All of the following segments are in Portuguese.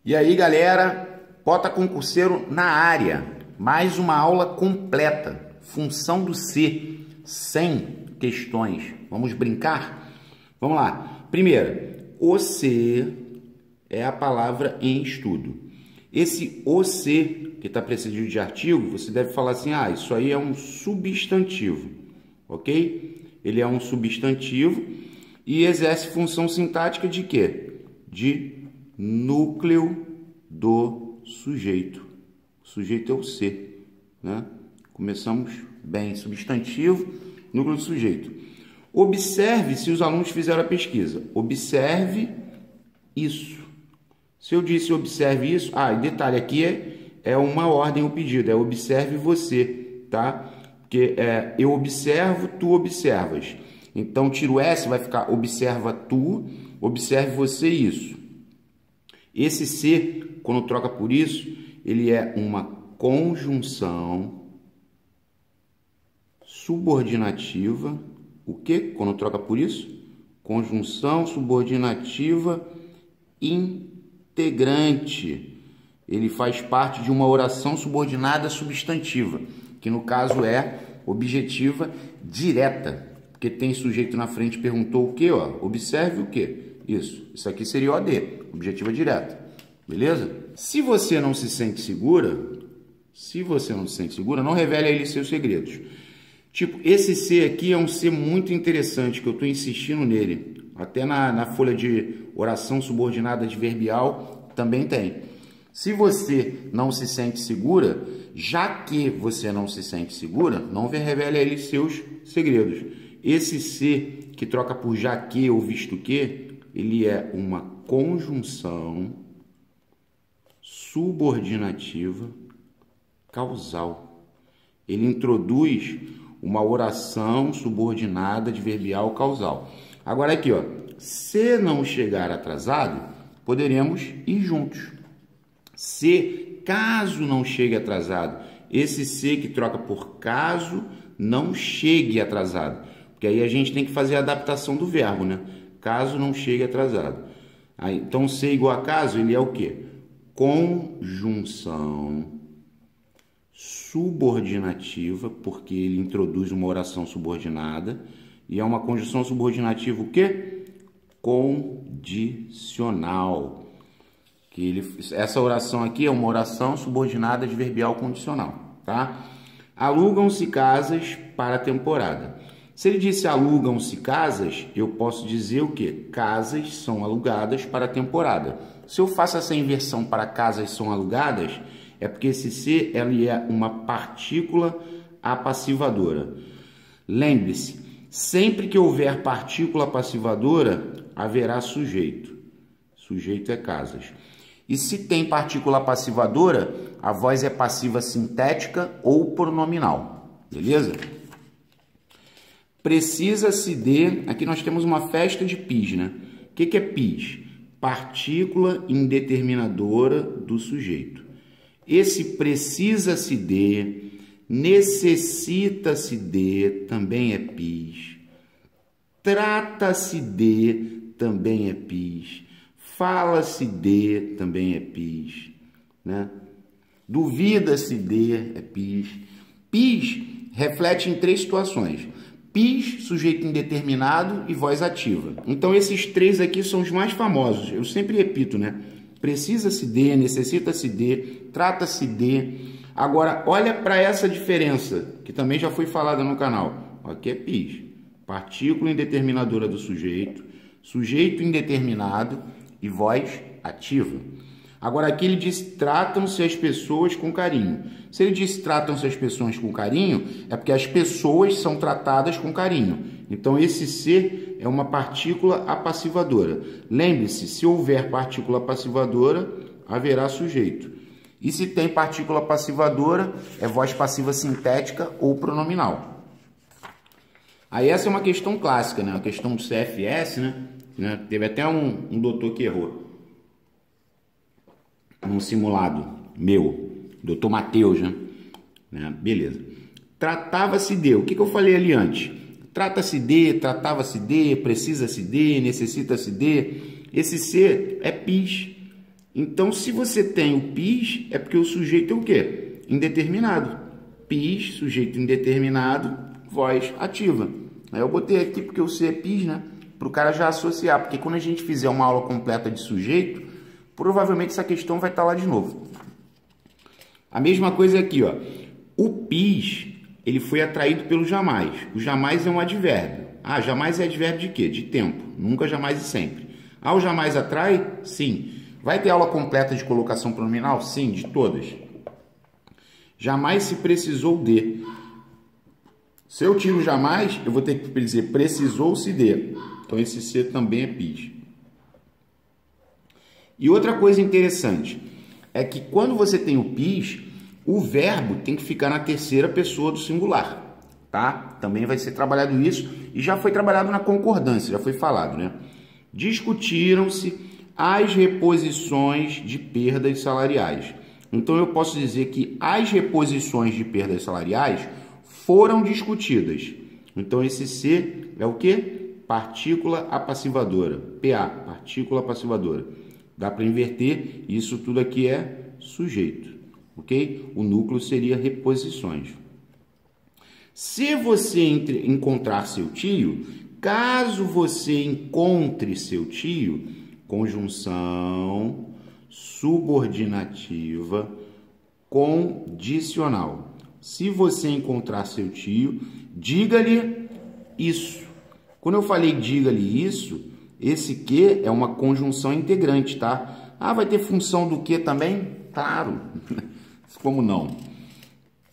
E aí, galera, Pota Concurseiro na área. Mais uma aula completa. Função do ser, 100 questões. Vamos brincar? Vamos lá. Primeiro, o ser é a palavra em estudo. Esse o ser, que está precedido de artigo, você deve falar assim, isso aí é um substantivo, ok? Ele é um substantivo e exerce função sintática de quê? De núcleo do sujeito. O sujeito é o ser, né? Começamos bem. Substantivo, núcleo do sujeito. Observe se os alunos fizeram a pesquisa. Observe isso. Se eu disse observe isso, e detalhe aqui é uma ordem, o pedido, é observe você, tá? Porque eu observo, tu observas. Então, tiro o S, vai ficar observa tu, observe você isso. Esse ser, quando troca por isso, ele é uma conjunção subordinativa. O que? Quando troca por isso? Conjunção subordinativa integrante. Ele faz parte de uma oração subordinada substantiva, que no caso é objetiva direta, porque tem sujeito na frente, perguntou o que? Observe o que? Isso aqui seria OD, objetiva direta, beleza? Se você não se sente segura, não revele a ele seus segredos. Tipo, esse ser aqui é um ser muito interessante, que eu estou insistindo nele. Até na folha de oração subordinada adverbial também tem. Se você não se sente segura, já que você não se sente segura, não revele a ele seus segredos. Esse ser que troca por já que ou visto que, ele é uma conjunção subordinativa causal. Ele introduz uma oração subordinada adverbial causal. Agora aqui, se não chegar atrasado, poderemos ir juntos. Se, caso não chegue atrasado, esse se que troca por caso não chegue atrasado. Porque aí a gente tem que fazer a adaptação do verbo, né? Caso não chegue atrasado. Então, se igual a caso, ele é o quê? Conjunção subordinativa, porque ele introduz uma oração subordinada. E é uma conjunção subordinativa o quê? Condicional. Essa oração aqui é uma oração subordinada adverbial condicional, tá? Alugam-se casas para a temporada. Se ele disse alugam-se casas, eu posso dizer o quê? Casas são alugadas para a temporada. Se eu faço essa inversão para casas são alugadas, é porque esse ser ele é uma partícula apassivadora. Lembre-se, sempre que houver partícula passivadora, haverá sujeito. Sujeito é casas. E se tem partícula passivadora, a voz é passiva sintética ou pronominal. Beleza? Precisa-se de... Aqui nós temos uma festa de pis, né? O que é pis? Partícula indeterminadora do sujeito. Esse precisa-se de, necessita-se de, também é pis. Trata-se de, também é pis. Fala-se de, também é pis, né? Duvida-se de, é pis. Pis reflete em 3 situações. Pis, sujeito indeterminado e voz ativa. Então, esses 3 aqui são os mais famosos. Eu sempre repito, né? Precisa-se de, necessita-se de, trata-se de. Agora, olha para essa diferença, que também já foi falada no canal. Aqui é pis. Partícula indeterminadora do sujeito, sujeito indeterminado e voz ativa. Agora aqui ele diz tratam-se as pessoas com carinho. Se ele diz tratam-se as pessoas com carinho, é porque as pessoas são tratadas com carinho. Então esse ser é uma partícula apassivadora. Lembre-se, se houver partícula passivadora, haverá sujeito. E se tem partícula passivadora, é voz passiva sintética ou pronominal. Aí essa é uma questão clássica, né? A questão do CFS, né? Teve até um doutor que errou num simulado meu, doutor Matheus, né? Beleza. Tratava-se de, o que eu falei ali antes? Trata-se de, tratava-se de, precisa-se de, necessita-se de. Esse ser é pis. Então, se você tem o PIS, é porque o sujeito é o quê? Indeterminado. PIS, sujeito indeterminado, voz ativa. Aí eu botei aqui porque o C é PIS, né? Para o cara já associar, porque quando a gente fizer uma aula completa de sujeito, provavelmente essa questão vai estar lá de novo. A mesma coisa aqui, ó. O PIS, ele foi atraído pelo jamais. O jamais é um advérbio. Ah, jamais é advérbio de quê? De tempo. Nunca, jamais e sempre. Ah, o jamais atrai? Sim. Vai ter aula completa de colocação pronominal? Sim, de todas. Jamais se precisou de. Se eu tiro jamais, eu vou ter que dizer precisou-se de. Então, esse C também é PIS. E outra coisa interessante é que quando você tem o PIS, o verbo tem que ficar na terceira pessoa do singular, tá? Também vai ser trabalhado isso e já foi trabalhado na concordância, já foi falado, né? Discutiram-se as reposições de perdas salariais. Então, eu posso dizer que as reposições de perdas salariais foram discutidas. Então, esse C é o quê? Partícula apassivadora. PA, partícula apassivadora. Dá para inverter, isso tudo aqui é sujeito, ok? O núcleo seria reposições. Se você encontrar seu tio, caso você encontre seu tio, conjunção subordinativa condicional. Se você encontrar seu tio, diga-lhe isso. Quando eu falei diga-lhe isso, esse que é uma conjunção integrante, tá? Ah, vai ter função do que também? Claro. Como não?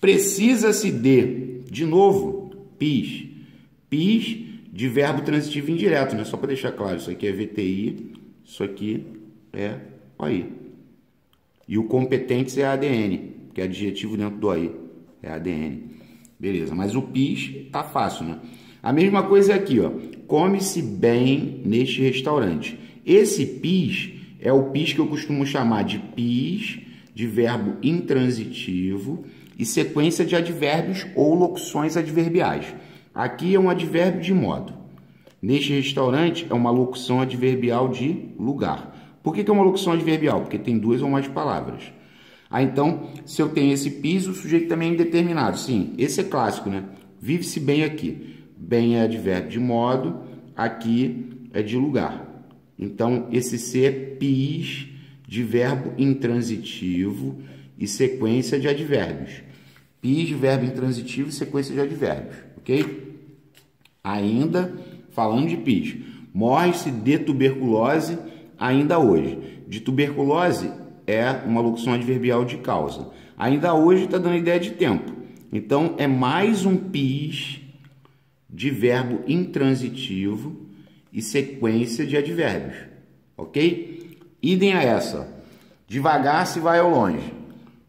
Precisa-se de novo, PIS. PIS de verbo transitivo indireto, né? Só para deixar claro, isso aqui é VTI, isso aqui é OI. E o competentes é ADN, que é adjetivo dentro do OI. É ADN. Beleza, mas o PIS tá fácil, né? A mesma coisa aqui, ó. Come-se bem neste restaurante. Esse PIS é o PIS que eu costumo chamar de PIS de verbo intransitivo e sequência de advérbios ou locuções adverbiais. Aqui é um advérbio de modo. Neste restaurante é uma locução adverbial de lugar. Por que é uma locução adverbial? Porque tem duas ou mais palavras. Ah, então, se eu tenho esse PIS, o sujeito também é indeterminado. Sim, esse é clássico, né? Vive-se bem aqui. Bem é advérbio de modo, aqui é de lugar. Então, esse C é PIS de verbo intransitivo e sequência de advérbios. PIS de verbo intransitivo e sequência de advérbios, ok? Ainda falando de PIS, morre-se de tuberculose ainda hoje. De tuberculose é uma locução adverbial de causa. Ainda hoje está dando ideia de tempo. Então, é mais um PIS de verbo intransitivo e sequência de advérbios, ok? Idem a essa. Devagar se vai ao longe.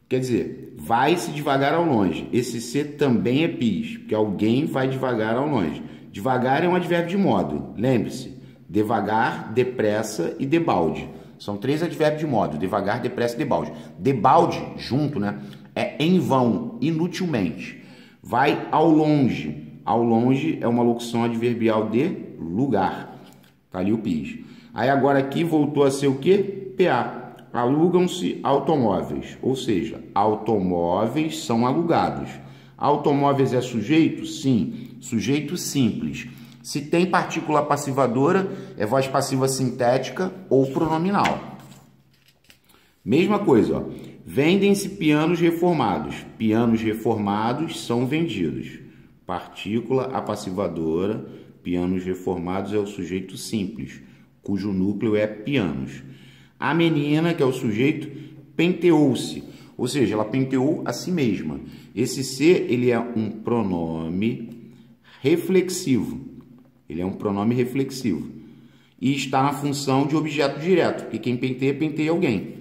Quer dizer, vai-se devagar ao longe. Esse C também é PIS, porque alguém vai devagar ao longe. Devagar é um advérbio de modo. Lembre-se, devagar, depressa e debalde. São três advérbios de modo. Devagar, depressa e debalde. Debalde, junto, né? É em vão, inutilmente. Vai ao longe. Ao longe é uma locução adverbial de lugar. Tá ali o PIS. Aí agora aqui voltou a ser o quê? PA. Alugam-se automóveis. Ou seja, automóveis são alugados. Automóveis é sujeito? Sim. Sujeito simples. Se tem partícula passivadora, é voz passiva sintética ou pronominal. Mesma coisa, ó. Vendem-se pianos reformados. Pianos reformados são vendidos. Partícula apassivadora, pianos reformados é o sujeito simples, cujo núcleo é pianos. A menina, que é o sujeito, penteou-se, ou seja, ela penteou a si mesma. Esse ser, ele é um pronome reflexivo. Ele é um pronome reflexivo. E está na função de objeto direto, porque quem penteia alguém.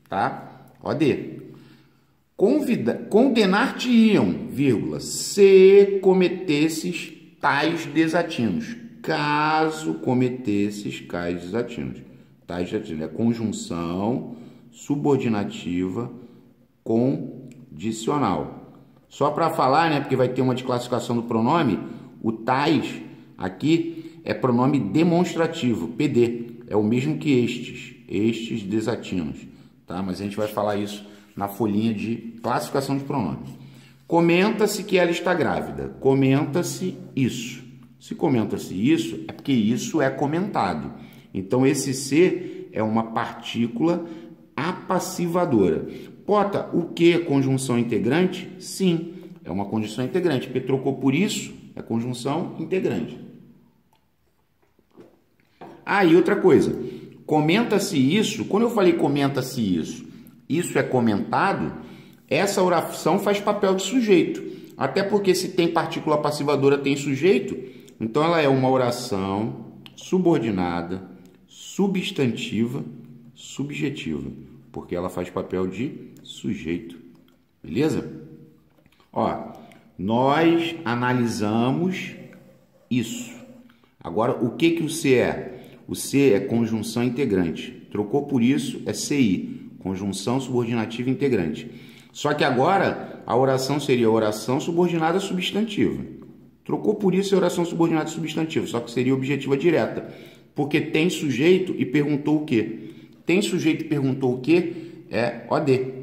Tá? OD. Condenar-te-iam, vírgula, se cometesses tais desatinos. Caso cometesses tais desatinos. Tais desatinos. É conjunção subordinativa condicional. Só para falar, né, porque vai ter uma desclassificação do pronome, o tais aqui é pronome demonstrativo, PD. É o mesmo que estes desatinos. tá? Mas a gente vai falar isso na folhinha de classificação de pronomes. Comenta-se que ela está grávida. Comenta-se isso. Se comenta-se isso, é porque isso é comentado. Então, esse ser é uma partícula apassivadora. Pota, o que é conjunção integrante? Sim, é uma conjunção integrante, porque trocou por isso, é conjunção integrante. Ah, e outra coisa, comenta-se isso, quando eu falei comenta-se isso é comentado, essa oração faz papel de sujeito. Até porque se tem partícula passivadora, tem sujeito, então ela é uma oração subordinada, substantiva, subjetiva, porque ela faz papel de sujeito. Beleza? Ó, nós analisamos isso. Agora, o que o C é? O C é conjunção integrante. Trocou por isso, é CI, conjunção subordinativa integrante. Só que agora a oração seria oração subordinada substantiva. Trocou por isso é oração subordinada substantiva, só que seria objetiva direta. Porque tem sujeito e perguntou o quê? Tem sujeito e perguntou o quê? É OD.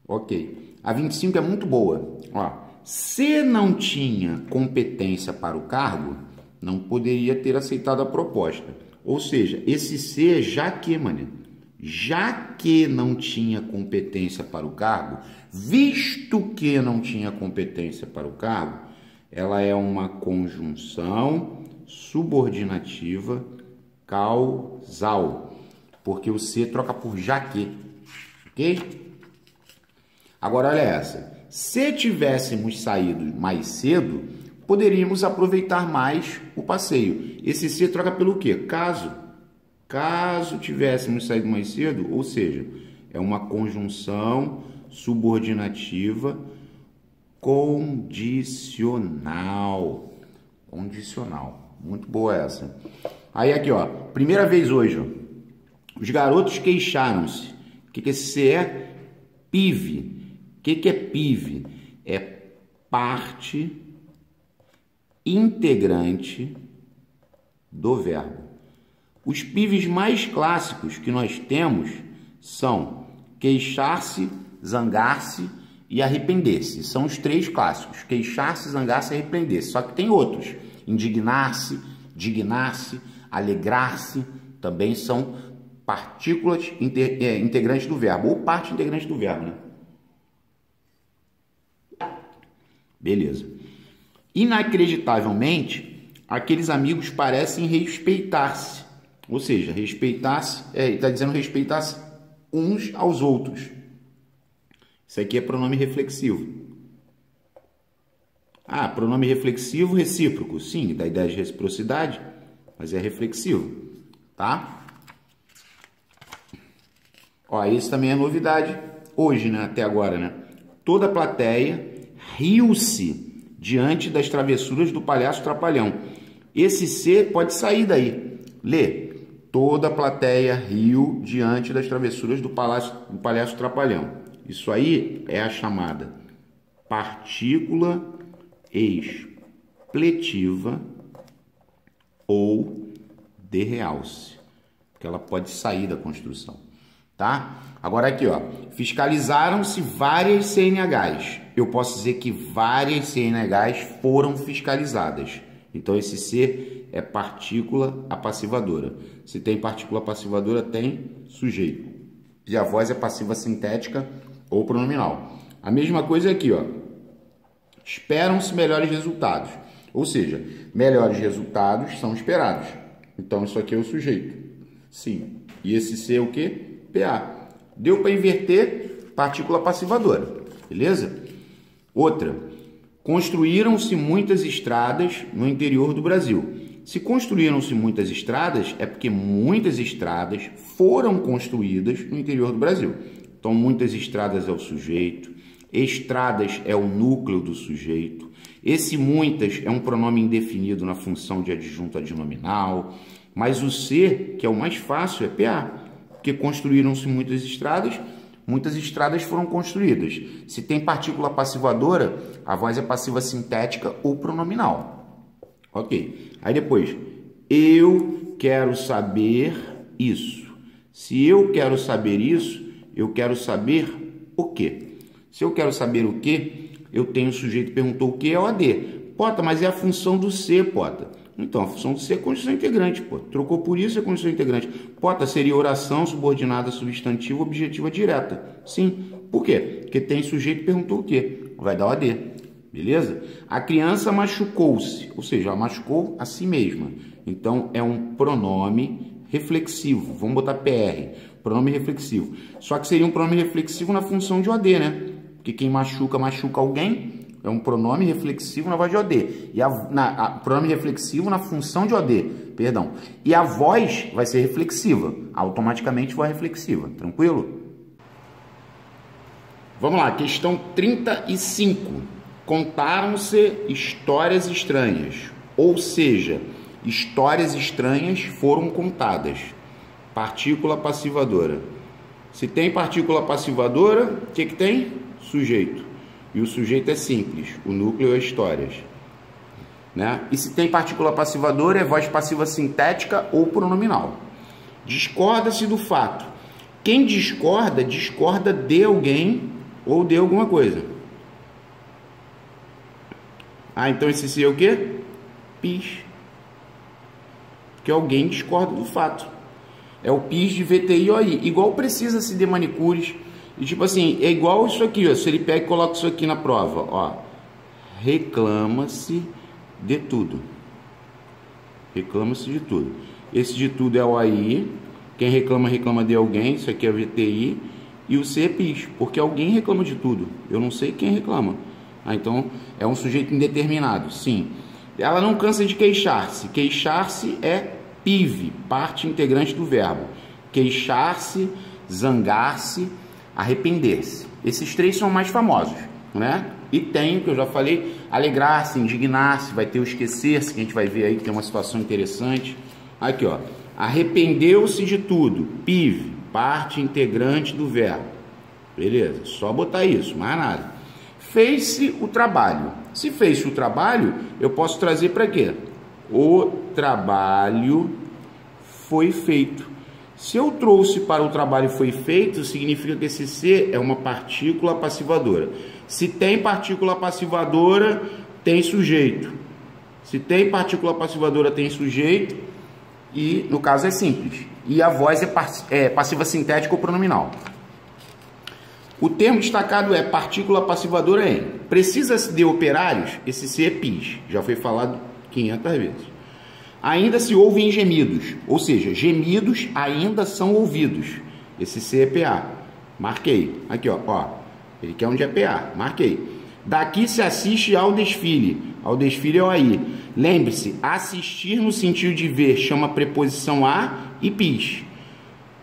Ok. A 25 é muito boa. Ó, se não tinha competência para o cargo, não poderia ter aceitado a proposta. Ou seja, esse C é já que, mané. Já que não tinha competência para o cargo, visto que não tinha competência para o cargo, ela é uma conjunção subordinativa causal, porque o C troca por já que, ok? Agora, olha essa. Se tivéssemos saído mais cedo, poderíamos aproveitar mais o passeio. Esse C troca pelo quê? Caso tivéssemos saído mais cedo, ou seja, é uma conjunção subordinativa condicional. Condicional. Muito boa essa. Aí aqui, ó, primeira vez hoje, ó, os garotos queixaram-se. O que esse C é? PIV. O que é PIV? É parte integrante do verbo. Os PIVs mais clássicos que nós temos são queixar-se, zangar-se e arrepender-se. São os três clássicos: queixar-se, zangar-se e arrepender-se. Só que tem outros: indignar-se, dignar-se, alegrar-se. Também são partículas integrantes do verbo, ou parte integrante do verbo, né? Beleza. Inacreditavelmente, aqueles amigos parecem respeitar-se. Ou seja, respeitar-se, está dizendo respeitar-se uns aos outros. Isso aqui é pronome reflexivo. Ah, pronome reflexivo recíproco. Sim, dá ideia de reciprocidade, mas é reflexivo, tá? Ó, isso também é novidade hoje, né? Até agora, né? Toda a plateia riu-se diante das travessuras do palhaço Trapalhão. Esse C pode sair daí. Lê. Toda a plateia riu diante das travessuras do palhaço Trapalhão. Isso aí é a chamada partícula expletiva ou de realce, porque ela pode sair da construção, tá? Agora aqui, ó, fiscalizaram-se várias CNHs. Eu posso dizer que várias CNHs foram fiscalizadas. Então esse C é partícula apassivadora. Se tem partícula apassivadora, tem sujeito. E a voz é passiva sintética ou pronominal. A mesma coisa aqui, ó. Esperam-se melhores resultados. Ou seja, melhores resultados são esperados. Então isso aqui é o sujeito. Sim. E esse C é o quê? PA. Deu para inverter partícula passivadora. Beleza? Outra. Construíram-se muitas estradas no interior do Brasil. Se construíram-se muitas estradas, é porque muitas estradas foram construídas no interior do Brasil. Então, muitas estradas é o sujeito, estradas é o núcleo do sujeito. Esse muitas é um pronome indefinido na função de adjunto adnominal, mas o C, que é o mais fácil, é PA, porque construíram-se muitas estradas foram construídas. Se tem partícula passivadora, a voz é passiva sintética ou pronominal. Ok. Aí depois, eu quero saber isso. Se eu quero saber isso, Eu quero saber o quê? Se eu quero saber o quê, eu tenho o sujeito que perguntou o que é OAD. Pota, mas é a função do ser, Pota. Então, a função do ser é condição integrante, pô. Trocou por isso, é condição integrante. Pota, seria oração subordinada substantiva objetiva direta. Sim. Por quê? Porque tem sujeito que perguntou o quê? Vai dar OAD. Beleza? A criança machucou-se, ou seja, ela machucou a si mesma. Então, é um pronome reflexivo. Vamos botar PR. Pronome reflexivo. Só que seria um pronome reflexivo na função de OAD, né? Porque quem machuca, machuca alguém. É um pronome reflexivo na voz de OD. E pronome reflexivo na função de OD. Perdão. E a voz vai ser reflexiva. Automaticamente voz reflexiva. Tranquilo? Vamos lá. Questão 35. Contaram-se histórias estranhas. Ou seja, histórias estranhas foram contadas. Partícula passivadora. Se tem partícula passivadora, o que tem? Sujeito. E o sujeito é simples, o núcleo é histórias. Né? E se tem partícula passivadora, é voz passiva sintética ou pronominal. Discorda-se do fato. Quem discorda, discorda de alguém ou de alguma coisa. Ah, então esse se é o quê? PIS. Que alguém discorda do fato. É o PIS de VTI OI. Igual precisa-se de manicures. E tipo assim, é igual isso aqui, ó. Se ele pega e coloca isso aqui na prova, ó. Reclama-se de tudo. Reclama-se de tudo. Esse de tudo é o AI. Quem reclama, reclama de alguém. Isso aqui é VTI. E o C é PIS, porque alguém reclama de tudo. Eu não sei quem reclama. Ah, então, é um sujeito indeterminado, sim. Ela não cansa de queixar-se. Queixar-se é PIV, parte integrante do verbo. Queixar-se, zangar-se, arrepender-se. Esses três são mais famosos, né? E tem, que eu já falei, alegrar-se, indignar-se, vai ter o esquecer-se, que a gente vai ver aí que tem uma situação interessante. Aqui, ó. Arrependeu-se de tudo. PIV, parte integrante do verbo. Beleza? Só botar isso, mais nada. Fez-se o trabalho. Se fez-se o trabalho, eu posso trazer para quê? O trabalho foi feito. Se eu trouxe para o trabalho foi feito, significa que esse ser é uma partícula passivadora. Se tem partícula passivadora, tem sujeito. Se tem partícula passivadora, tem sujeito. E, no caso, é simples. E a voz é passiva sintética ou pronominal. O termo destacado é partícula passivadora em. Precisa-se de operários? Esse ser é PIS. Já foi falado 500 vezes. Ainda se ouvem gemidos, ou seja, gemidos ainda são ouvidos. Esse C é PA. Marquei. Aqui, ó. Ele quer onde é PA. Marquei. Daqui se assiste ao desfile. Ao desfile é o aí. Lembre-se, assistir no sentido de ver chama preposição a e PIS.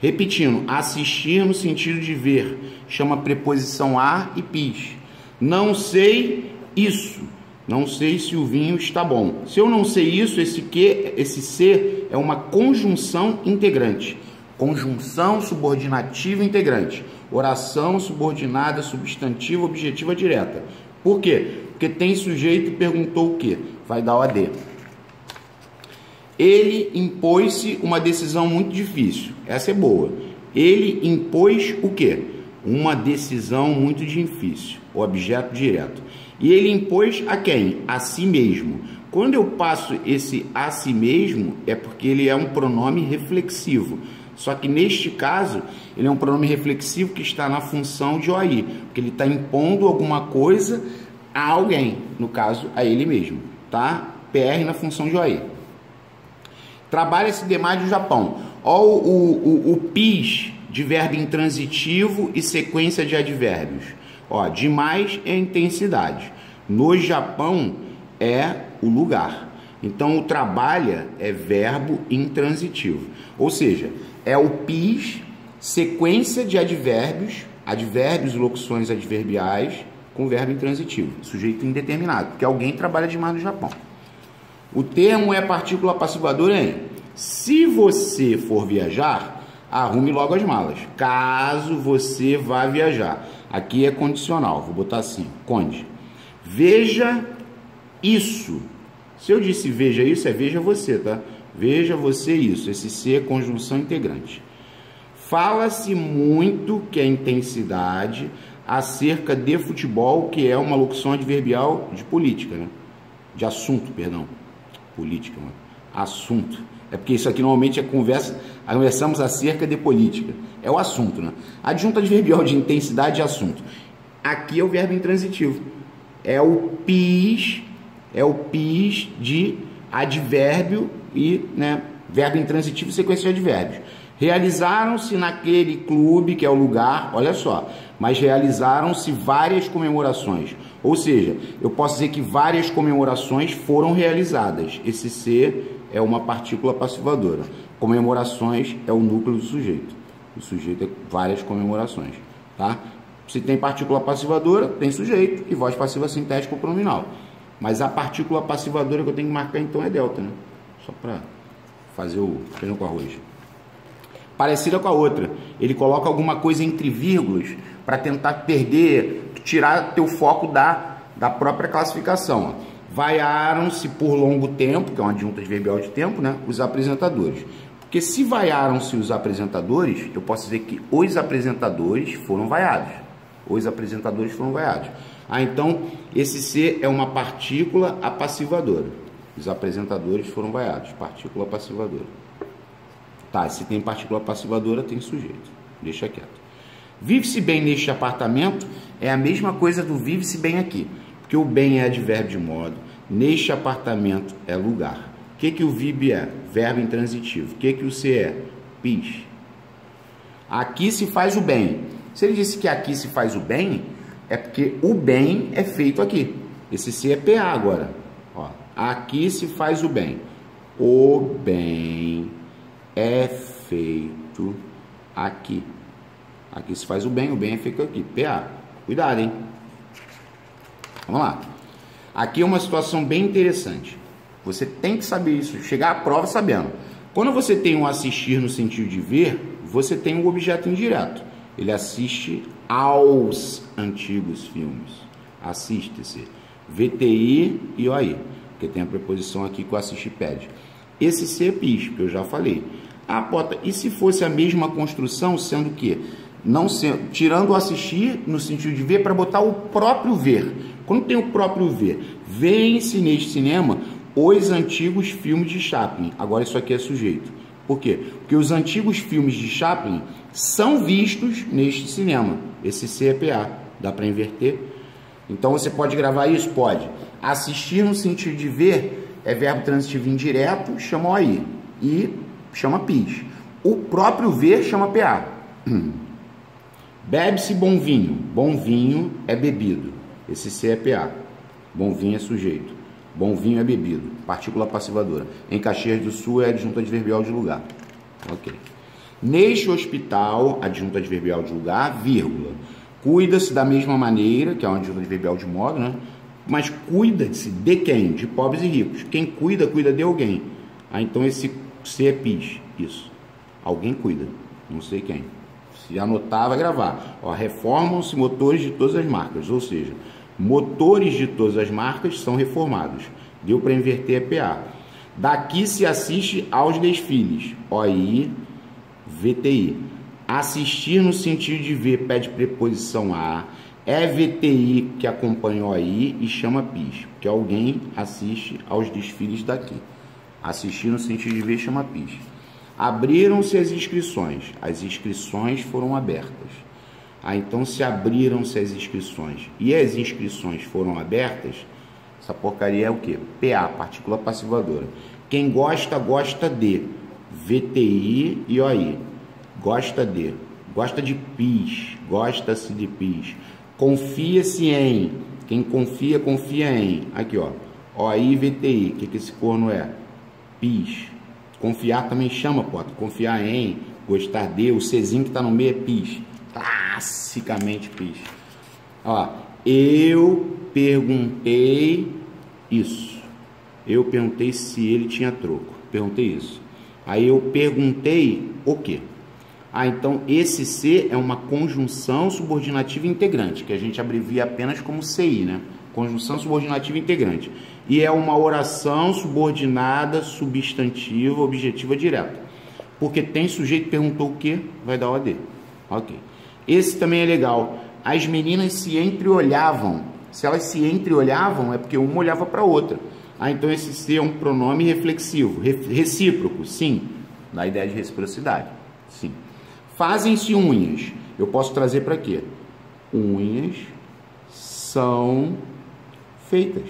Repetindo, assistir no sentido de ver chama preposição a e PIS. Não sei isso. Não sei se o vinho está bom. Se eu não sei isso, esse ser é uma conjunção integrante. Conjunção subordinativa integrante. Oração subordinada substantiva objetiva direta. Por quê? Porque tem sujeito que perguntou o quê? Vai dar OAD. Ele impôs-se uma decisão muito difícil. Essa é boa. Ele impôs o quê? Uma decisão muito difícil. O objeto direto. E ele impôs a quem? A si mesmo. Quando eu passo esse a si mesmo, é porque ele é um pronome reflexivo. Só que neste caso, ele é um pronome reflexivo que está na função de OI, porque ele está impondo alguma coisa a alguém, no caso, a ele mesmo. Tá? PR na função de OI. Trabalha-se demais no Japão. Olha o PIS de verbo intransitivo e sequência de advérbios. Ó, demais é intensidade. No Japão é o lugar. Então, o trabalha é verbo intransitivo. Ou seja, é o PIS, sequência de advérbios, advérbios, locuções adverbiais, com verbo intransitivo. Sujeito indeterminado, porque alguém trabalha demais no Japão. O termo é partícula passivadora em. Se você for viajar, arrume logo as malas. Caso você vá viajar. Aqui é condicional, vou botar assim, conde. Veja isso. Se eu disse veja isso, é veja você, tá? Veja você isso. Esse C é conjunção integrante. Fala-se muito que a intensidade acerca de futebol, que é uma locução adverbial de política, né? De assunto, perdão. Política, mano. Assunto. É porque isso aqui normalmente é conversamos acerca de política. É o assunto, né? Adjunto adverbial de intensidade e assunto. Aqui é o verbo intransitivo. É o PIS de advérbio e, né, verbo intransitivo e sequência de advérbios. Realizaram-se naquele clube, que é o lugar, olha só, mas realizaram-se várias comemorações. Ou seja, eu posso dizer que várias comemorações foram realizadas. Esse ser é uma partícula passivadora. Comemorações é o núcleo do sujeito. O sujeito é várias comemorações, tá? Se tem partícula passivadora, tem sujeito e voz passiva sintética ou pronominal. Mas a partícula passivadora que eu tenho que marcar então é delta, né? Só para fazer o feijão com arroz. Parecida com a outra. Ele coloca alguma coisa entre vírgulas para tentar tirar teu foco da própria classificação. Vaiaram-se por longo tempo, que é uma adjunta adverbial de tempo, né? Os apresentadores. Porque se vaiaram-se os apresentadores, eu posso dizer que os apresentadores foram vaiados. Os apresentadores foram vaiados. Então, esse ser é uma partícula apassivadora. Os apresentadores foram vaiados. Partícula passivadora. Tá, se tem partícula passivadora, tem sujeito. Deixa quieto. Vive-se bem neste apartamento é a mesma coisa do vive-se bem aqui. Porque o bem é advérbio de modo. Neste apartamento é lugar. O que o vive é? Verbo intransitivo. O que o se é? PIS. Aqui se faz o bem. Se ele disse que aqui se faz o bem, é porque o bem é feito aqui. Esse se é PA agora. Ó, aqui se faz o bem. O bem é feito aqui. Aqui se faz o bem é feito aqui. PA. Cuidado, hein? Vamos lá. Aqui é uma situação bem interessante. Você tem que saber isso, chegar à prova sabendo. Quando você tem um assistir no sentido de ver, você tem um objeto indireto. Ele assiste aos antigos filmes. Assiste-se. VTI e OI. Porque tem a preposição aqui que o assiste pede. Esse C é PIS, que eu já falei. Ah, Pota, e se fosse a mesma construção, sendo que não sendo, tirando o assistir no sentido de ver para botar o próprio ver. Quando tem o próprio ver, vê-se neste cinema os antigos filmes de Chaplin. Agora isso aqui é sujeito. Por quê? Porque os antigos filmes de Chaplin são vistos neste cinema. Esse C é PA. Dá para inverter? Então você pode gravar isso? Pode. Assistir no sentido de ver é verbo transitivo indireto, chama OI. E chama PIS. O próprio ver chama PA. Bebe-se bom vinho. Bom vinho é bebido. Esse C é PA. Bom vinho é sujeito. Bom vinho é bebido. Partícula passivadora. Em Caxias do Sul é adjunto adverbial de lugar. Ok. Neste hospital, adjunto adverbial de lugar, vírgula. Cuida-se da mesma maneira, que é um adjunto adverbial de modo, né? Mas cuida-se de quem? De pobres e ricos. Quem cuida, cuida de alguém. Ah, então esse C é PIS. Isso. Alguém cuida. Não sei quem. Se anotar, vai gravar. Ó, reformam-se motores de todas as marcas. Ou seja, motores de todas as marcas são reformados. Deu para inverter a PA. Daqui se assiste aos desfiles. OI, VTI. Assistir no sentido de ver pede preposição a. É VTI que acompanha OI e chama PIS. Porque alguém assiste aos desfiles daqui. Assistir no sentido de ver chama PIS. Abriram-se as inscrições. As inscrições foram abertas. Ah, então se abriram-se as inscrições e as inscrições foram abertas, essa porcaria é o quê? PA, partícula passivadora. Quem gosta, gosta de. VTI e OI. Gosta de. Gosta de PIS. Gosta-se de PIS. Confia-se em. Quem confia, confia em. Aqui, ó. OI e VTI. O que esse corno é? PIS. Confiar também chama, pô. Confiar em. Gostar de. O Czinho que está no meio é PIS. Classicamente PIS. Ó, eu perguntei isso. Eu perguntei se ele tinha troco. Perguntei isso. Aí eu perguntei o quê? Ah, então esse C é uma conjunção subordinativa integrante, que a gente abrevia apenas como CI, né? Conjunção subordinativa integrante. E é uma oração subordinada substantiva objetiva direta. Porque tem sujeito que perguntou o que, vai dar OD. Ok. Esse também é legal. As meninas se entreolhavam. Se elas se entreolhavam, é porque uma olhava para a outra. Ah, então esse C é um pronome reflexivo. Recíproco, sim. Dá ideia de reciprocidade. Sim. Fazem-se unhas. Eu posso trazer para quê? Unhas são feitas.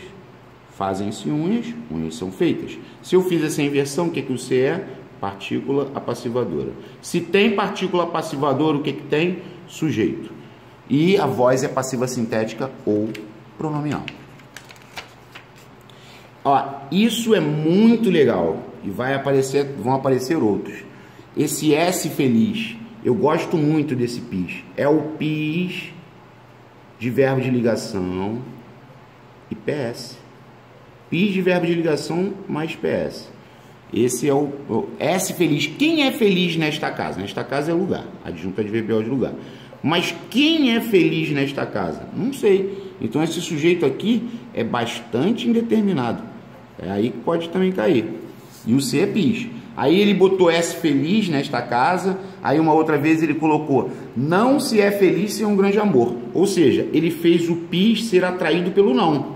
Fazem-se unhas, unhas são feitas. Se eu fiz essa inversão, o que o C é? Partícula apassivadora. Se tem partícula apassivadora, o que tem? Sujeito. E a voz é passiva sintética ou pronominal. Ó, isso é muito legal e vão aparecer outros. Esse S feliz, eu gosto muito desse PIS. É o PIS de verbo de ligação e PS. PIS de verbo de ligação mais PS. Esse é o S feliz. Quem é feliz nesta casa? Nesta casa é lugar, adjunto adverbial de lugar. Mas quem é feliz nesta casa? Não sei. Então esse sujeito aqui é bastante indeterminado. É aí que pode também cair. E o C é PIS. Aí ele botou S feliz nesta casa. Aí uma outra vez ele colocou não se é feliz sem um grande amor. Ou seja, ele fez o PIS ser atraído pelo não.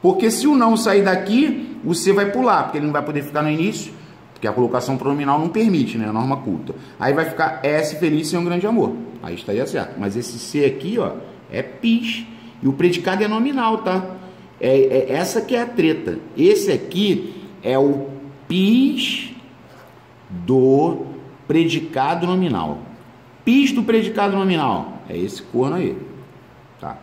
Porque se o não sair daqui, o C vai pular, porque ele não vai poder ficar no início, porque a colocação pronominal não permite, né? A norma culta. Aí vai ficar S feliz sem um grande amor. Aí estaria certo. Mas esse C aqui, ó, é PIS. E o predicado é nominal, tá? Essa que é a treta. Esse aqui é o PIS do predicado nominal. PIS do predicado nominal. É esse corno aí. Tá?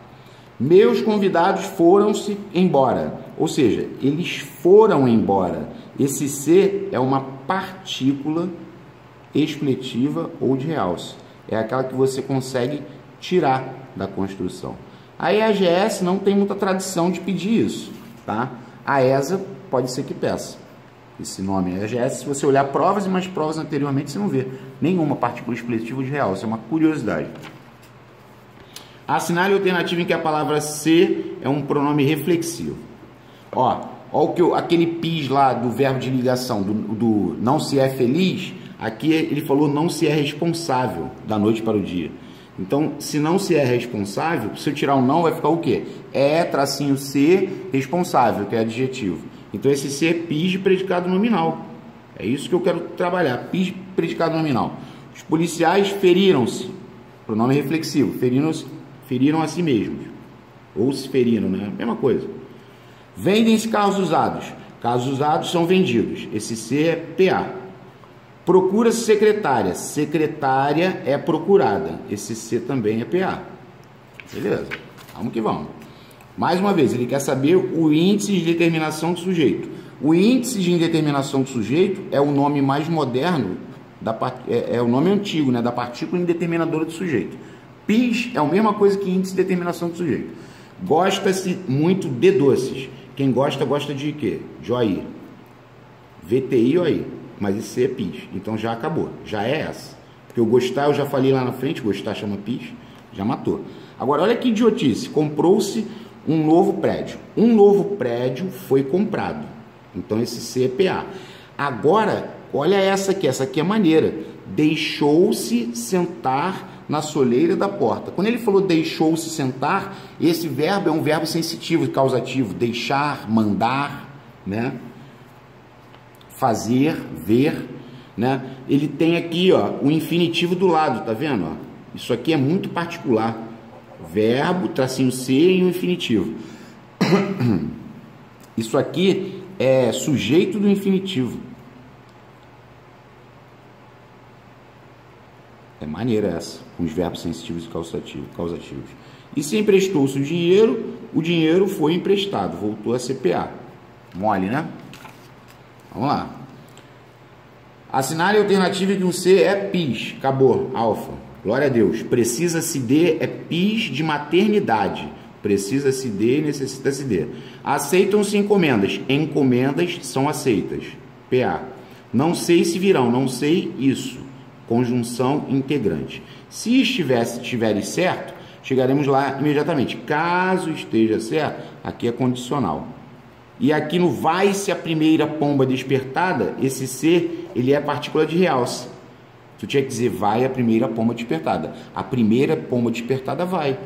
Meus convidados foram-se embora. Ou seja, eles foram embora. Esse C é uma partícula expletiva ou de realce. É aquela que você consegue tirar da construção. A EAGS não tem muita tradição de pedir isso, tá? A ESA pode ser que peça. Esse nome é EAGS. Se você olhar provas e mais provas anteriormente, você não vê nenhuma partícula expletiva ou de realce. É uma curiosidade. Assinale a alternativa em que a palavra ser é um pronome reflexivo. Ó aquele PIS lá do verbo de ligação, do não se é feliz, aqui ele falou não se é responsável da noite para o dia. Então, se não se é responsável, se eu tirar o não, vai ficar o quê? É, tracinho ser, responsável, que é adjetivo. Então, esse ser é PIS de predicado nominal. É isso que eu quero trabalhar, PIS de predicado nominal. Os policiais feriram-se, pronome reflexivo, feriram a si mesmos. Ou se feriram, né? Mesma coisa. Vendem-se carros usados. Carros usados são vendidos. Esse C é PA. Procura-se secretária. Secretária é procurada. Esse C também é PA. Beleza. Vamos que vamos. Mais uma vez, ele quer saber o índice de determinação do sujeito. O índice de indeterminação do sujeito é o nome mais moderno, é o nome antigo, né, da partícula indeterminadora do sujeito. PIS é a mesma coisa que índice de determinação do sujeito. Gosta-se muito de doces. Quem gosta, gosta de quê? De OI. VTI OI. Mas esse é PIS. Então já acabou. Já é essa. Porque o gostar, eu já falei lá na frente, gostar chama PIS, já matou. Agora, olha que idiotice. Comprou-se um novo prédio. Um novo prédio foi comprado. Então esse C é PA. Agora, olha essa aqui é maneira. Deixou-se sentar na soleira da porta. Quando ele falou deixou-se sentar, esse verbo é um verbo sensitivo, causativo. Deixar, mandar, né? Fazer, ver, né? Ele tem aqui, ó, o infinitivo do lado, tá vendo? Ó? Isso aqui é muito particular. Verbo, tracinho C e o infinitivo. Isso aqui é sujeito do infinitivo. É maneira essa, com os verbos sensitivos e causativos. E se emprestou-se o dinheiro foi emprestado, voltou a CPA. Mole, né? Vamos lá. Assinale a alternativa que um C é PIS. Acabou, alfa. Glória a Deus. Precisa-se de é PIS de maternidade. Precisa-se de, necessita-se de. Aceitam-se encomendas. Encomendas são aceitas. PA. Não sei se virão. Não sei isso. Conjunção integrante. Se estiverem certo, chegaremos lá imediatamente. Caso esteja certo, aqui é condicional. E aqui no vai-se a primeira pomba despertada, esse C ele é partícula de realce. Tu tinha que dizer vai a primeira pomba despertada. A primeira pomba despertada vai.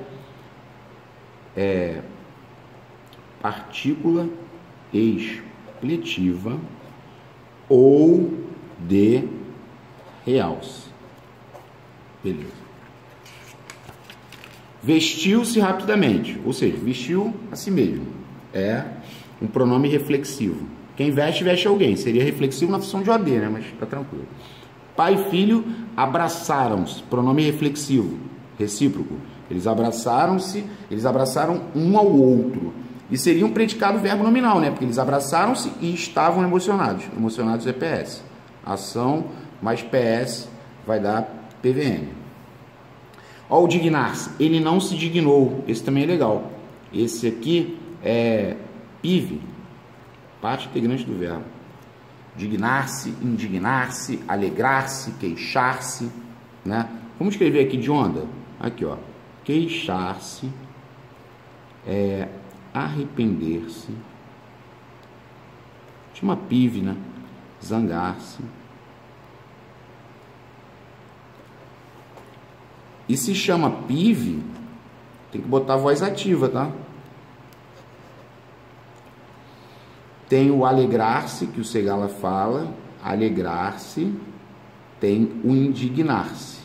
Partícula expletiva ou de realce. Beleza. Vestiu-se rapidamente, ou seja, vestiu a si mesmo. É um pronome reflexivo. Quem veste, veste alguém. Seria reflexivo na função de OD, né? Mas tá tranquilo. Pai e filho abraçaram-se. Pronome reflexivo, recíproco. Eles abraçaram-se, eles abraçaram um ao outro. E seria um predicado verbo nominal, né? Porque eles abraçaram-se e estavam emocionados. Emocionados é PS. Ação mais PS vai dar PVM. Ó, o dignar-se. Ele não se dignou. Esse também é legal. Esse aqui é PIV. Parte integrante do verbo. Dignar-se, indignar-se, alegrar-se, queixar-se, né? Vamos escrever aqui de onda? Aqui, ó. Queixar-se, arrepender-se. Chama PIV, né? Zangar-se. E se chama PIV, tem que botar a voz ativa, tá? Tem o alegrar-se, que o Segala fala, alegrar-se, tem o indignar-se.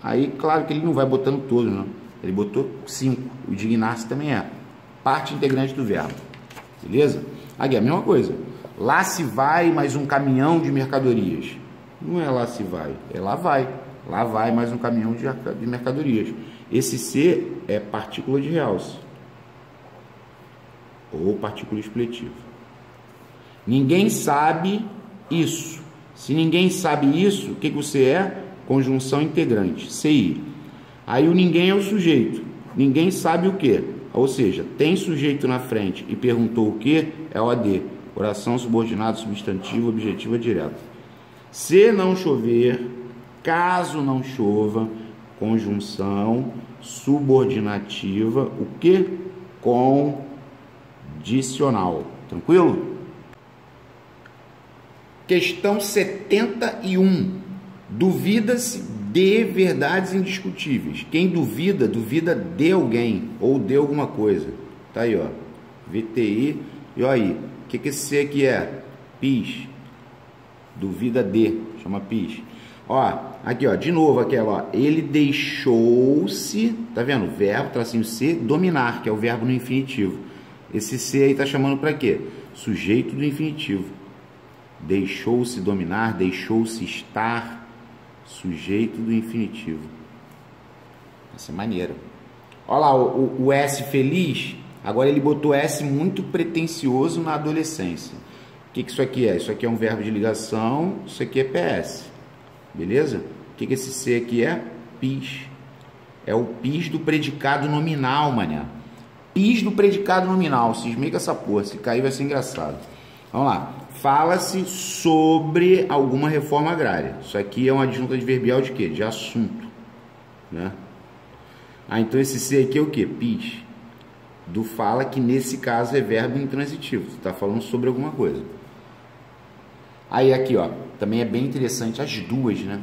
Aí, claro que ele não vai botando todo, não. Ele botou 5. O indignar-se também é parte integrante do verbo. Beleza? Aqui é a mesma coisa. Lá se vai mais um caminhão de mercadorias. Não é lá se vai, é lá vai. Lá vai mais um caminhão de mercadorias. Esse C é partícula de realce. Ou partícula expletiva. Ninguém sabe isso. Se ninguém sabe isso, o que você é? Conjunção integrante, CI. Aí o ninguém é o sujeito. Ninguém sabe o que. Ou seja, tem sujeito na frente e perguntou o que, é OD. Oração subordinada, substantivo, objetiva, direto. Se não chover, caso não chova, conjunção subordinativa, o que? Condicional. Tranquilo? Questão 71. Duvida-se de verdades indiscutíveis. Quem duvida, duvida de alguém ou de alguma coisa. Tá aí, ó. VTI. E ó aí. O que esse C aqui é? PIS. Duvida de. Chama PIS. Ó, aqui, ó. De novo aquela, ó. Ele deixou-se, tá vendo? Verbo, tracinho C, dominar, que é o verbo no infinitivo. Esse C aí tá chamando para quê? Sujeito do infinitivo. Deixou-se dominar, deixou-se estar, sujeito do infinitivo. Essa é maneira. Olha lá, o S feliz, agora ele botou S muito pretensioso na adolescência. O que isso aqui é? Isso aqui é um verbo de ligação, isso aqui é PS. Beleza? O que esse C aqui é? PIS. É o PIS do predicado nominal, mané. PIS do predicado nominal. Cismei com essa porra, se cair vai ser engraçado. Vamos lá. Fala-se sobre alguma reforma agrária. Isso aqui é uma adjunta adverbial de quê? De assunto, né? Ah, então esse C aqui é o quê? PIS. Do fala, que nesse caso é verbo intransitivo. Você está falando sobre alguma coisa. Aí aqui, ó, também é bem interessante as duas, né?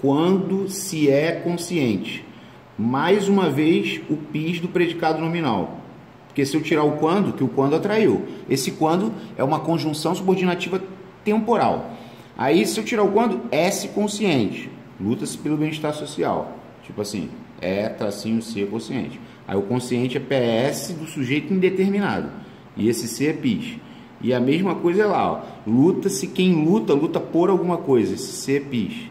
Quando se é consciente. Mais uma vez o PIS do predicado nominal. Porque se eu tirar o quando, que o quando atraiu. Esse quando é uma conjunção subordinativa temporal. Aí se eu tirar o quando, S consciente. Luta-se pelo bem-estar social. Tipo assim, tracinho C consciente. Aí o consciente é PS do sujeito indeterminado. E esse C é PIS. E a mesma coisa é lá, ó. Luta-se, quem luta, luta por alguma coisa. Esse C é PIS.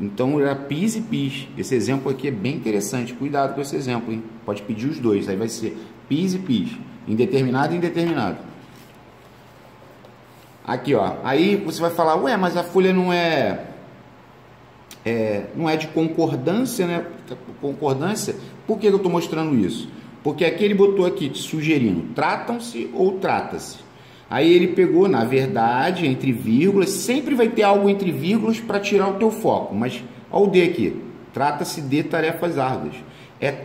Então era PIS e PIS. Esse exemplo aqui é bem interessante. Cuidado com esse exemplo, hein? Pode pedir os dois. Aí vai ser PIS e PIS. Indeterminado e indeterminado. Aqui, ó. Aí você vai falar, ué, mas a folha não é de concordância, né? Concordância. Por que eu estou mostrando isso? Porque aqui ele botou aqui, te sugerindo, tratam-se ou trata-se. Aí ele pegou, na verdade, entre vírgulas, sempre vai ter algo entre vírgulas para tirar o teu foco. Mas, olha o D aqui, trata-se de tarefas árduas.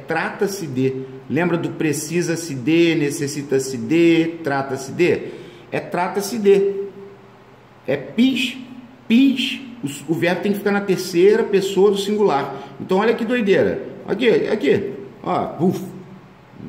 Trata-se de, lembra do precisa-se de, necessita-se de, trata-se de? Trata-se de. É pis, pis, o verbo tem que ficar na terceira pessoa do singular. Então olha que doideira. Aqui, ó,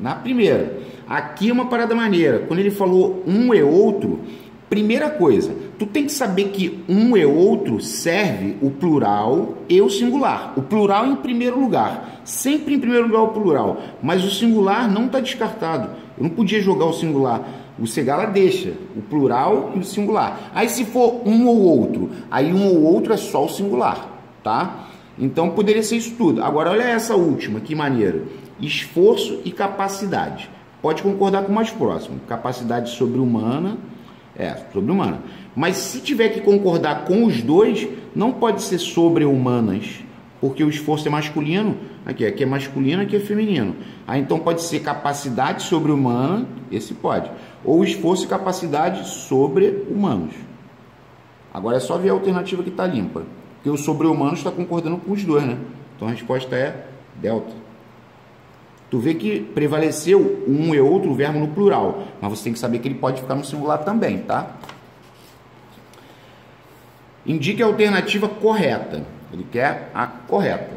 na primeira. Aqui é uma parada maneira. Quando ele falou um e outro, primeira coisa, tu tem que saber que um e outro serve o plural e o singular. O plural em primeiro lugar. Sempre em primeiro lugar o plural. Mas o singular não está descartado. Eu não podia jogar o singular. O Segala deixa o plural e o singular. Aí se for um ou outro, aí um ou outro é só o singular, tá? Então poderia ser isso tudo. Agora olha essa última, que maneiro. Esforço e capacidade. Pode concordar com o mais próximo. Capacidade sobre-humana. Sobre-humana. Mas se tiver que concordar com os dois, não pode ser sobre-humanas, porque o esforço é masculino, aqui é masculino, aqui é feminino. Aí então pode ser capacidade sobre-humana, esse pode. Ou esforço e capacidade sobre-humanos. Agora é só ver a alternativa que está limpa, porque o sobre-humano está concordando com os dois, né? Então a resposta é delta. Tu vê que prevaleceu um e outro verbo no plural, mas você tem que saber que ele pode ficar no singular também, tá? Indique a alternativa correta. Ele quer a correta.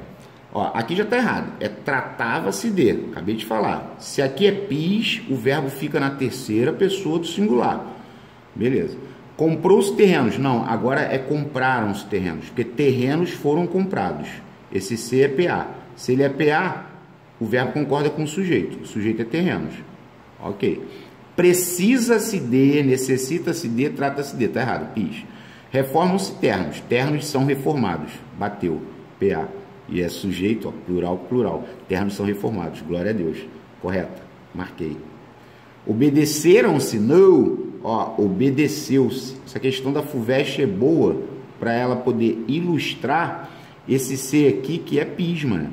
Ó, aqui já está errado. É tratava-se de. Acabei de falar. Se aqui é pis, o verbo fica na terceira pessoa do singular. Beleza. Comprou os terrenos. Não, agora é compraram os terrenos, porque terrenos foram comprados. Esse C é PA. Se ele é PA, o verbo concorda com o sujeito. O sujeito é terrenos. Ok. Precisa-se de, necessita-se de, trata-se de. Está errado. Pis. Reformam-se ternos. Ternos são reformados. Bateu. PA. E é sujeito, ó, plural, plural. Ternos são reformados. Glória a Deus. Correta. Marquei. Obedeceram-se? Não. Ó, obedeceu-se. Essa questão da FUVEST é boa para ela poder ilustrar esse C aqui que é pisma, né?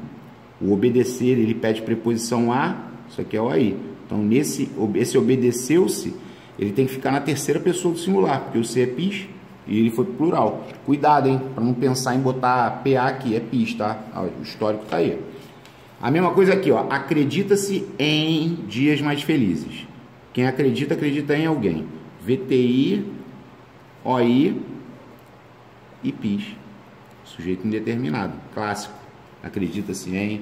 O obedecer, ele pede preposição a, isso aqui é o aí. Então, esse obedeceu-se, ele tem que ficar na terceira pessoa do singular, porque o C é pis e ele foi plural. Cuidado, hein, para não pensar em botar PA aqui, é pis, tá? O histórico tá aí. A mesma coisa aqui, ó, acredita-se em dias mais felizes. Quem acredita, acredita em alguém. VTI, OI e pis. Sujeito indeterminado, clássico. Acredita-se em.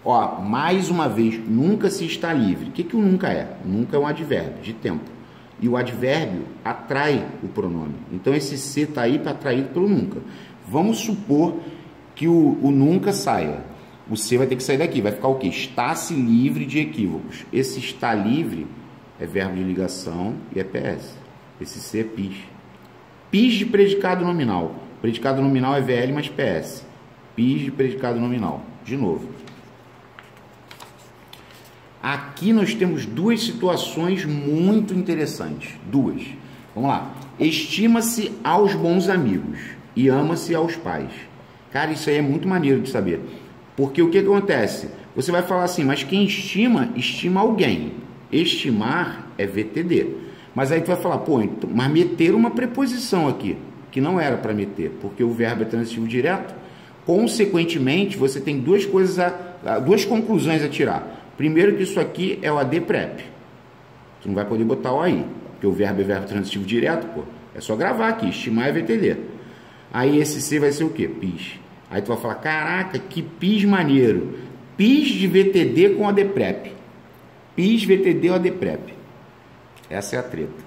Ó, mais uma vez, nunca se está livre. O que o nunca é? Nunca é um advérbio de tempo. E o advérbio atrai o pronome. Então esse C está aí para atraído pelo nunca. Vamos supor que o nunca saia. O C vai ter que sair daqui. Vai ficar o quê? Está-se livre de equívocos. Esse está livre é verbo de ligação e é PS. Esse C é pis. Pis de predicado nominal. Predicado nominal é VL mais PS. Pis de predicado nominal. De novo. Aqui nós temos duas situações muito interessantes. Duas. Vamos lá. Estima-se aos bons amigos e ama-se aos pais. Cara, isso aí é muito maneiro de saber. Porque o que acontece? Você vai falar assim, mas quem estima, estima alguém. Estimar é VTD. Mas aí tu vai falar, pô, mas meter uma preposição aqui, que não era para meter, porque o verbo é transitivo direto. Consequentemente, você tem duas conclusões a tirar. Primeiro que isso aqui é o AD prep. Tu não vai poder botar o aí, porque o verbo é verbo transitivo direto, pô. É só gravar aqui, estimar é VTD. Aí esse C vai ser o quê? Pis. Aí tu vai falar, caraca, que pis maneiro. Pis de VTD com AD prep. Pis, VTD ou AD prep. Essa é a treta.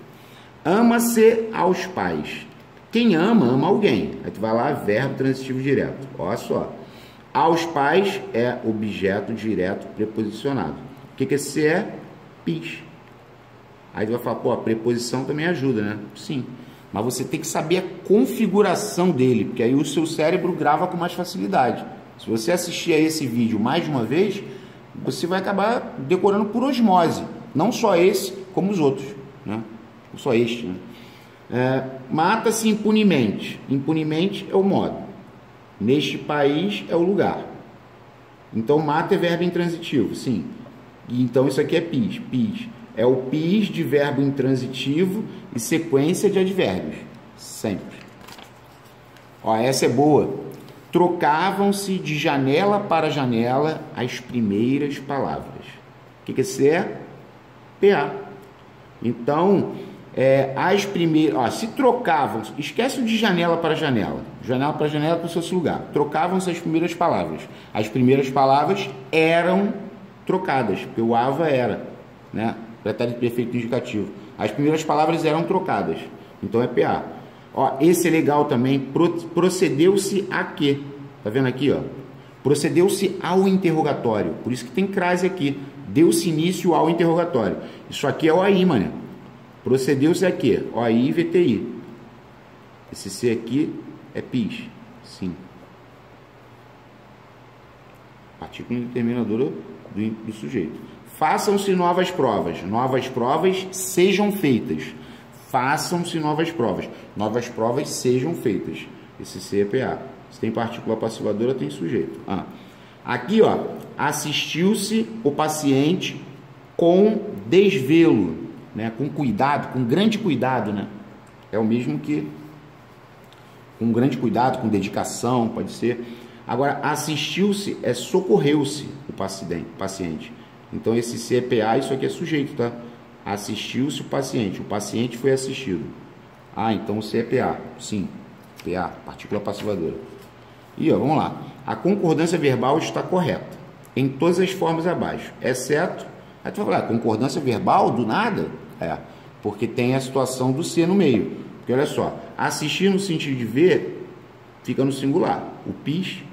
Ama-se aos pais. Quem ama, ama alguém. Aí tu vai lá, verbo transitivo direto. Olha só. Aos pais é objeto direto preposicionado. O que esse é? Pis. Aí tu vai falar, pô, a preposição também ajuda, né? Sim. Mas você tem que saber a configuração dele, porque aí o seu cérebro grava com mais facilidade. Se você assistir a esse vídeo mais de uma vez, você vai acabar decorando por osmose. Não só esse, como os outros, né? Não só este, né? Mata-se impunemente. Impunemente é o modo. Neste país é o lugar. Então, mata é verbo intransitivo, sim. E então, isso aqui é pis. Pis é o pis de verbo intransitivo e sequência de advérbios. Sempre. Ó, essa é boa. Trocavam-se de janela para janela as primeiras palavras. O que esse é? PA. Então, as primeiras, ó, se trocavam, esquece o de janela para janela para o seu lugar, trocavam-se as primeiras palavras. As primeiras palavras eram trocadas, porque o ava era, né, pretérito perfeito indicativo. As primeiras palavras eram trocadas, então é PA. Ó, esse é legal também, procedeu-se a quê? Tá vendo aqui, ó? Procedeu-se ao interrogatório, por isso que tem crase aqui. Deu-se início ao interrogatório. Isso aqui é OAI, mano. Procedeu-se a quê? OAI e VTI. Esse C aqui é PIS. Sim. Partícula indeterminadora do sujeito. Façam-se novas provas. Novas provas sejam feitas. Façam-se novas provas. Novas provas sejam feitas. Esse C é PA. Se tem partícula passivadora, tem sujeito. Aqui, ó, assistiu-se o paciente com desvelo, né? Com cuidado, com grande cuidado, né? É o mesmo que com grande cuidado, com dedicação, pode ser. Agora, assistiu-se é socorreu-se o paciente. Então, esse C é PA, isso aqui é sujeito, tá? Assistiu-se o paciente foi assistido. Então o C é PA, sim, PA, partícula passivadora. E ó, vamos lá. A concordância verbal está correta em todas as formas abaixo, exceto, aí tu vai falar, concordância verbal do nada? Porque tem a situação do C no meio. Porque olha só, assistir no sentido de ver fica no singular. O PIS,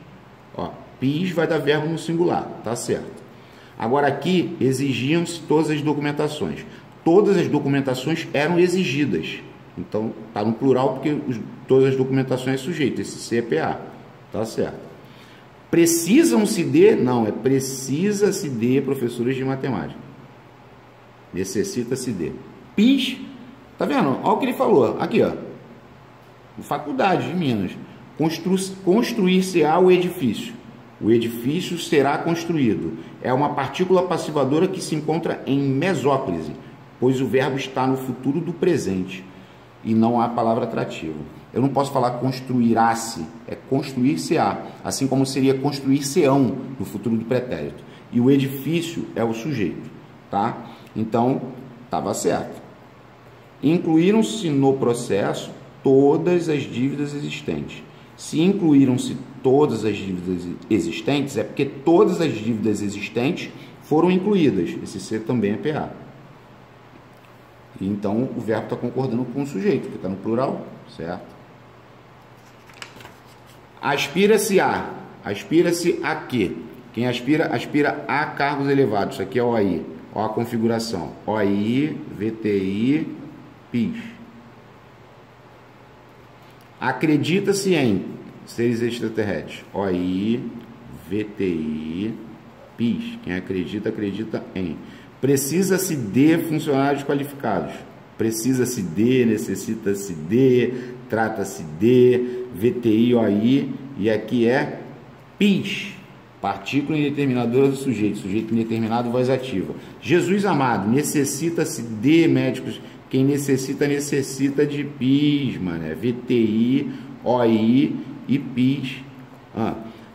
ó, PIS vai dar verbo no singular, tá certo. Agora aqui exigiam-se todas as documentações. Todas as documentações eram exigidas. Então tá no plural porque todas as documentações é sujeito. Esse C é PA, tá certo. Precisam-se de, não, é precisa-se de professores de matemática. Necessita-se de. PIS, tá vendo? Olha o que ele falou. Aqui, ó. Faculdade de Minas. Construir-se-á o edifício. O edifício será construído. É uma partícula passivadora que se encontra em mesóclise, pois o verbo está no futuro do presente e não há palavra atrativa. Eu não posso falar construirá-se, é construir-se-á, assim como seria construir-se-ão no futuro do pretérito. E o edifício é o sujeito, tá? Então, estava certo. Incluíram-se no processo todas as dívidas existentes. Se incluíram-se todas as dívidas existentes, é porque todas as dívidas existentes foram incluídas. Esse C também é PA. E então, o verbo está concordando com o sujeito, que está no plural, certo? Aspira-se a. Aspira-se a quê? Quem aspira, aspira a cargos elevados. Isso aqui é OAI. Ó a configuração. OAI, VTI, PIS. Acredita-se em seres extraterrestres. OAI, VTI, PIS. Quem acredita, acredita em. Precisa-se de funcionários qualificados. Precisa-se de, necessita-se de, trata-se de, VTI, OAI, e aqui é PIS, partícula indeterminadora do sujeito, sujeito indeterminado, voz ativa. Jesus amado, necessita-se de médicos. Quem necessita, necessita de PIS, mano, é VTI, OAI e PIS.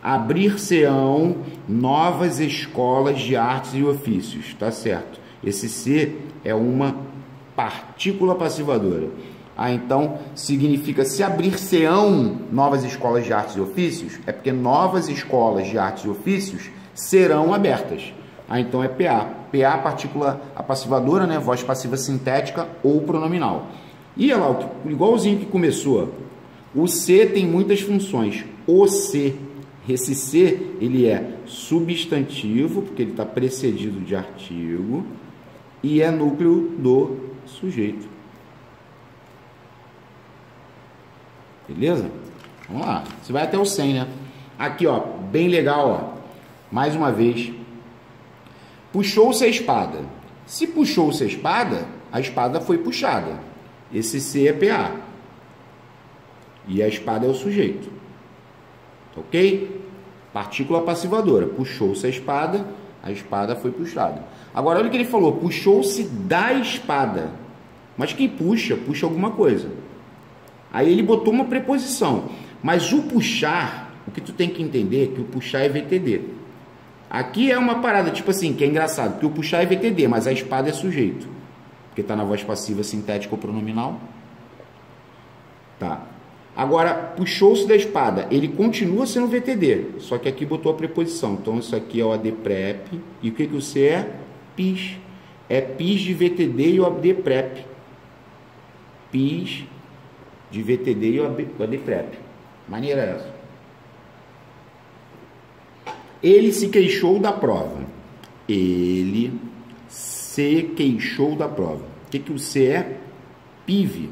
Abrir-se-ão novas escolas de artes e ofícios, tá certo? Esse C é uma partícula passivadora. Então significa se abrir-se-ão novas escolas de artes e ofícios, é porque novas escolas de artes e ofícios serão abertas. Então é PA. PA, partícula passivadora, né? Voz passiva sintética ou pronominal. E olha lá, igualzinho que começou. O C tem muitas funções. O C. Esse C, ele é substantivo, porque ele está precedido de artigo, e é núcleo do sujeito. Beleza? Vamos lá. Você vai até o 100, né? Aqui, ó, bem legal, ó. Mais uma vez. Puxou-se a espada. Se puxou-se a espada foi puxada. Esse C é PA. E a espada é o sujeito. Ok? Partícula passivadora. Puxou-se a espada foi puxada. Agora, olha o que ele falou. Puxou-se da espada. Mas quem puxa, puxa alguma coisa. Aí ele botou uma preposição. Mas o puxar, o que tu tem que entender é que o puxar é VTD. Aqui é uma parada, tipo assim, que é engraçado. Porque o puxar é VTD, mas a espada é sujeito. porque está na voz passiva sintética ou pronominal. Tá. Agora, puxou-se da espada, ele continua sendo VTD, só que aqui botou a preposição. Então, isso aqui é o AD prep. E o que o C é? PIS. É PIS de VTD e o AD prep. PIS de VTD e o AD prep. Maneira essa. Ele se queixou da prova. Ele se queixou da prova. O que o C é? PIV.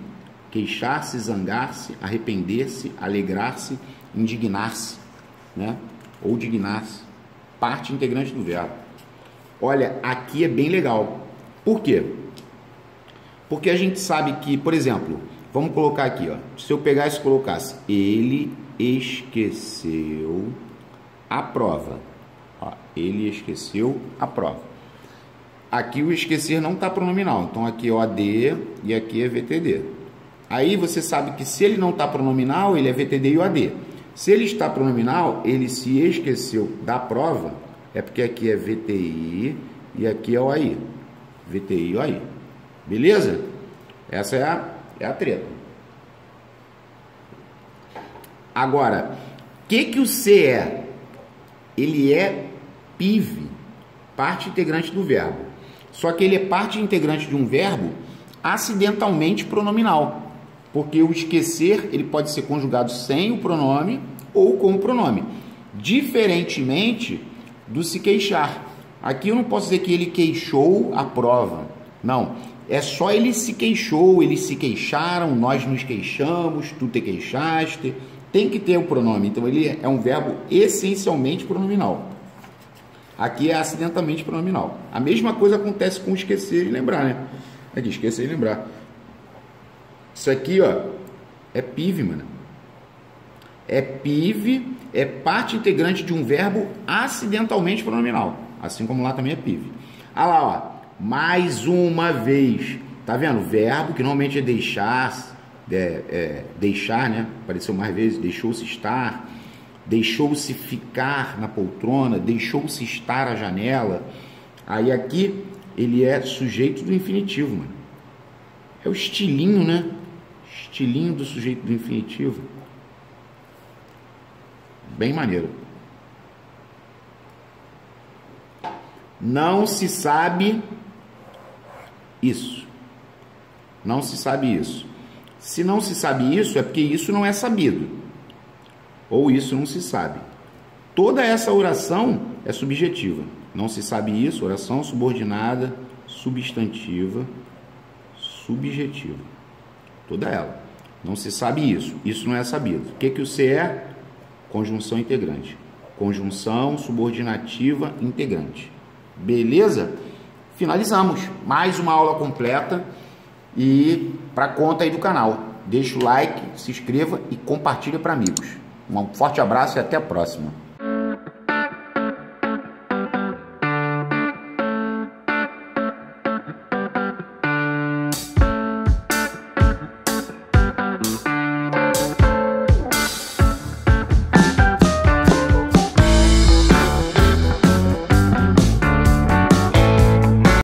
Queixar-se, zangar-se, arrepender-se, alegrar-se, indignar-se, né? Ou dignar-se. Parte integrante do verbo. Olha, aqui é bem legal. Por quê? Porque a gente sabe que, por exemplo, vamos colocar aqui, ó. Se eu pegasse e colocasse, ele esqueceu a prova. Ó, ele esqueceu a prova. Aqui o esquecer não está pronominal. Então aqui é o AD e aqui é VTD. Aí você sabe que se ele não está pronominal, ele é VTD e o AD. Se ele está pronominal, ele se esqueceu da prova, é porque aqui é VTI e aqui é o AI. VTI e o AI. Beleza? Essa é a treta. Agora, o que o C é? Ele é PIV, parte integrante do verbo. Só que ele é parte integrante de um verbo acidentalmente pronominal. Porque o esquecer, ele pode ser conjugado sem o pronome ou com o pronome. Diferentemente do se queixar. Aqui eu não posso dizer que ele queixou a prova. Não. É só ele se queixou, eles se queixaram, nós nos queixamos, tu te queixaste. Tem que ter o pronome. Então ele é um verbo essencialmente pronominal. Aqui é acidentalmente pronominal. A mesma coisa acontece com esquecer e lembrar, né? Aqui, esquecer e lembrar. Isso aqui, ó, é PIV, mano. É PIV, é parte integrante de um verbo acidentalmente pronominal. Assim como lá também é PIV. Ah lá, ó, mais uma vez. Tá vendo? Verbo que normalmente é deixar, deixar, né? Apareceu mais vezes, deixou-se estar, deixou-se ficar na poltrona, deixou-se estar à janela. Aí aqui ele é sujeito do infinitivo, mano. É o estilinho, né? Estilinho do sujeito do infinitivo. Bem maneiro. Não se sabe isso. Não se sabe isso. Se não se sabe isso, é porque isso não é sabido. Ou isso não se sabe. Toda essa oração é subjetiva. Não se sabe isso, oração subordinada, substantiva, subjetiva. Toda ela. Não se sabe isso. Isso não é sabido. O que o C é? Conjunção integrante. Conjunção subordinativa integrante. Beleza? Finalizamos. Mais uma aula completa. E para conta aí do canal. Deixa o like, se inscreva e compartilha para amigos. Um forte abraço e até a próxima.